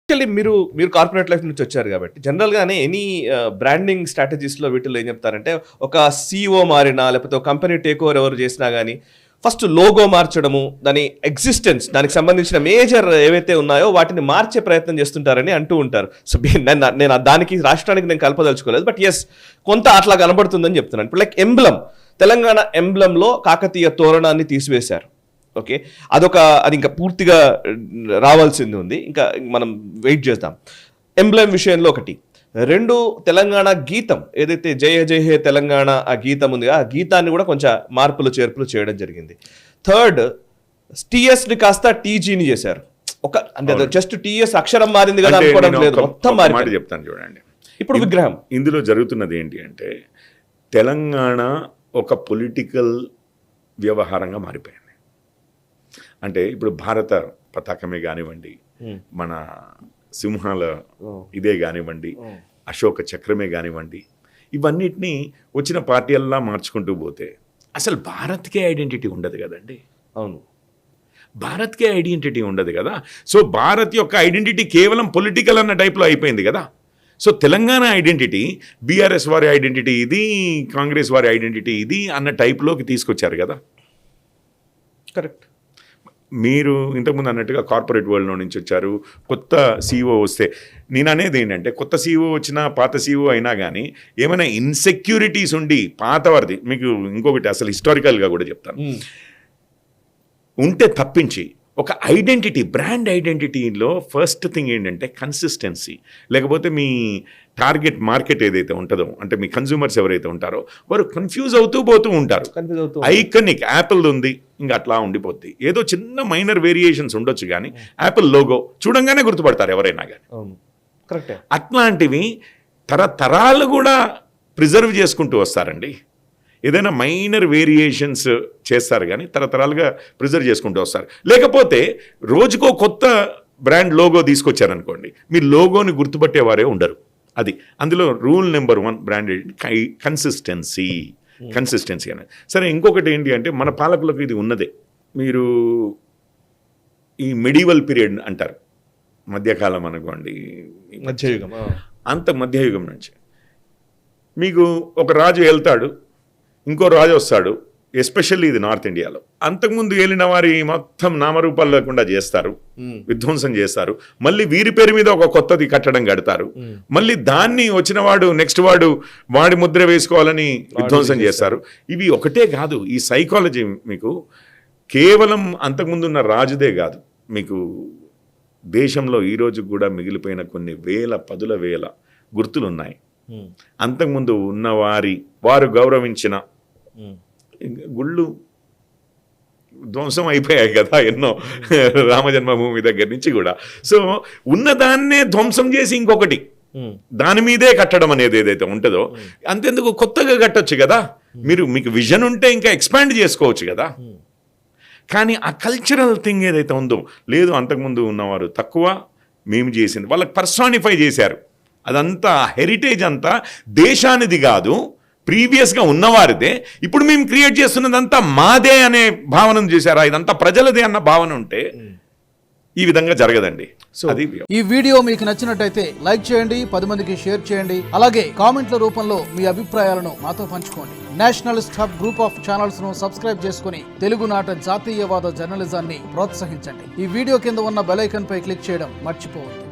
Actually మీరు corporate life నుంచి వచ్చారు కాబట్టి జనరల్గానే ఎనీ బ్రాండింగ్ స్ట్రాటజీస్లో వీటిలో ఏం చెప్తారంటే ఒక CEO మారినా లేకపోతే ఒక కంపెనీ టేక్ ఓవర్ ఎవరు చేసినా కానీ ఫస్ట్ లోగో మార్చడము దాని ఎగ్జిస్టెన్స్ దానికి సంబంధించిన మేజర్ ఏవైతే ఉన్నాయో వాటిని మార్చే ప్రయత్నం చేస్తుంటారని అంటూ ఉంటారు. సో నేను దానికి రాష్ట్రానికి నేను కలపదలుచుకోలేదు, బట్ ఎస్ కొంత అట్లా కనబడుతుందని చెప్తున్నాను. ఇప్పుడు లైక్ ఎంబ్లం, తెలంగాణ ఎంబ్లంలో కాకతీయ తోరణాన్ని తీసివేశారు. ఓకే, అది ఇంకా పూర్తిగా రావాల్సింది ఉంది, ఇంకా మనం వెయిట్ చేద్దాం. ఎంబ్లెమ్ విషయంలో ఒకటి. 2, తెలంగాణ గీతం ఏదైతే జయ జయ హే తెలంగాణ ఆ గీతం ఉంది, ఆ గీతాన్ని కూడా కొంచెం మార్పులు చేర్పులు చేయడం జరిగింది. 3rd, TSని కాస్త TGని చేశారు. అంటే జస్ట్ TS అక్షరం మారింది కదా అనుకోవడం లేదు, మొత్తం మారింది. చెప్తాను చూడండి. ఇప్పుడు విగ్రహం ఇందులో జరుగుతున్నది ఏంటి అంటే తెలంగాణ ఒక పొలిటికల్ వ్యవహారంగా మారిపోయింది. అంటే ఇప్పుడు భారత పతాకమే కానివ్వండి, మన సింహాల ఇదే కానివ్వండి, అశోక చక్రమే కానివ్వండి, ఇవన్నిటినీ వచ్చిన పార్టీలలా మార్చుకుంటూ పోతే అసలు భారత్కే ఐడెంటిటీ ఉండదు కదండి. అవును, భారత్కే ఐడెంటిటీ ఉండదు కదా. సో భారత్ యొక్క ఐడెంటిటీ కేవలం పొలిటికల్ అన్న టైప్లో అయిపోయింది కదా. సో తెలంగాణ ఐడెంటిటీ బీఆర్ఎస్ వారి ఐడెంటిటీ ఇది, కాంగ్రెస్ వారి ఐడెంటిటీ ఇది అన్న టైప్లోకి తీసుకొచ్చారు కదా. కరెక్ట్. మీరు ఇంతకుముందు అన్నట్టుగా కార్పొరేట్ వరల్డ్లో నుంచి వచ్చారు, కొత్త CEO వస్తే నేను అనేది ఏంటంటే కొత్త CEO వచ్చినా పాత CEO అయినా కానీ ఏమైనా ఇన్సెక్యూరిటీస్ ఉండి పాతవారిది, మీకు ఇంకొకటి అసలు హిస్టారికల్గా కూడా చెప్తాను, ఉంటే తప్పించి ఒక ఐడెంటిటీ, బ్రాండ్ ఐడెంటిటీలో ఫస్ట్ థింగ్ ఏంటంటే కన్సిస్టెన్సీ. లేకపోతే మీ టార్గెట్ మార్కెట్ ఏదైతే ఉంటుందో, అంటే మీ కన్జ్యూమర్స్ ఎవరైతే ఉంటారో వారు కన్ఫ్యూజ్ అవుతూ పోతూ ఉంటారు. ఐకనిక్ యాపిల్ ఉంది, ఇంకా అట్లా ఉండిపోద్ది. ఏదో చిన్న మైనర్ వేరియేషన్స్ ఉండొచ్చు కానీ యాపిల్ లోగో చూడంగానే గుర్తుపడతారు ఎవరైనా కానీ. కరెక్ట్. అట్లాంటివి తరతరాలు కూడా ప్రిజర్వ్ చేసుకుంటూ వస్తారండి. ఏదైనా మైనర్ వేరియేషన్స్ చేస్తారు కానీ తరతరాలుగా ప్రిజర్వ్ చేసుకుంటూ వస్తారు. లేకపోతే రోజుకో కొత్త బ్రాండ్ లోగో తీసుకొచ్చారనుకోండి, మీ లోగోని గుర్తుపట్టేవారే ఉండరు. అది అందులో రూల్ నెంబర్ 1 బ్రాండ్ కన్సిస్టెన్సీ అనేది. సరే, ఇంకొకటి ఏంటి అంటే మన పాలకులకు ఇది ఉన్నదే. మీరు ఈ మెడివల్ పీరియడ్ అంటారు, మధ్యకాలం అనుకోండి, మధ్యయుగం, అంత మధ్యయుగం నుంచి మీకు ఒక రాజు వెళ్తాడు, ఇంకో రాజు వస్తాడు. ఎస్పెషల్లీ ఇది నార్త్ ఇండియాలో. అంతకుముందు ఏలిన వారి మొత్తం నామరూపాలు లేకుండా చేస్తారు, విధ్వంసం చేస్తారు. మళ్ళీ వీరి పేరు మీద ఒక కొత్తది కట్టడం కడతారు. మళ్ళీ దాన్ని వచ్చిన వాడు నెక్స్ట్ వాడి ముద్ర వేసుకోవాలని విధ్వంసం చేస్తారు. ఇవి ఒకటే కాదు, ఈ సైకాలజీ మీకు కేవలం అంతకుముందు ఉన్న రాజుదే కాదు, మీకు దేశంలో ఈరోజు కూడా మిగిలిపోయిన కొన్ని పదుల వేల గుర్తులు ఉన్నాయి. అంతకుముందు ఉన్న వారు గౌరవించిన గుళ్ళు ధ్వంసం అయిపోయాయి కదా ఎన్నో, రామజన్మభూమి దగ్గర నుంచి కూడా. సో ఉన్నదాన్నే ధ్వంసం చేసి ఇంకొకటి దాని మీదే కట్టడం అనేది ఏదైతే ఉంటుందో, అంతెందుకు కొత్తగా కట్టొచ్చు కదా. మీకు విజన్ ఉంటే ఇంకా ఎక్స్పాండ్ చేసుకోవచ్చు కదా. కానీ ఆ కల్చరల్ థింగ్ ఏదైతే ఉందో, లేదు అంతకుముందు ఉన్నవారు తక్కువ, మేము చేసింది వాళ్ళకి పర్సానిఫై చేశారు. అదంతా హెరిటేజ్ అంతా దేశానిది కాదు, ప్రీవియస్గా ఉన్నవారిదే. ఇప్పుడు మేము క్రియేట్ చేస్తున్నదంతా మాదే అనే భావన చేశారా, ఇదంతా ప్రజలదే అన్న భావన ఉంటే ఈ విధంగా జరగదండి. సో ఈ వీడియో మీకు నచ్చినట్టయితే లైక్ చేయండి, 10 మందికి షేర్ చేయండి. అలాగే కామెంట్ల రూపంలో మీ అభిప్రాయాలను మాతో పంచుకోండి. Nationalist hub group of channels ను సబ్స్క్రైబ్ చేసుకుని తెలుగునాట జాతీయవాద జర్నలిజాన్ని ప్రోత్సహించండి. ఈ వీడియో కింద ఉన్న బెల్ ఐకాన్ పై క్లిక్ చేయడం మర్చిపోవద్దు.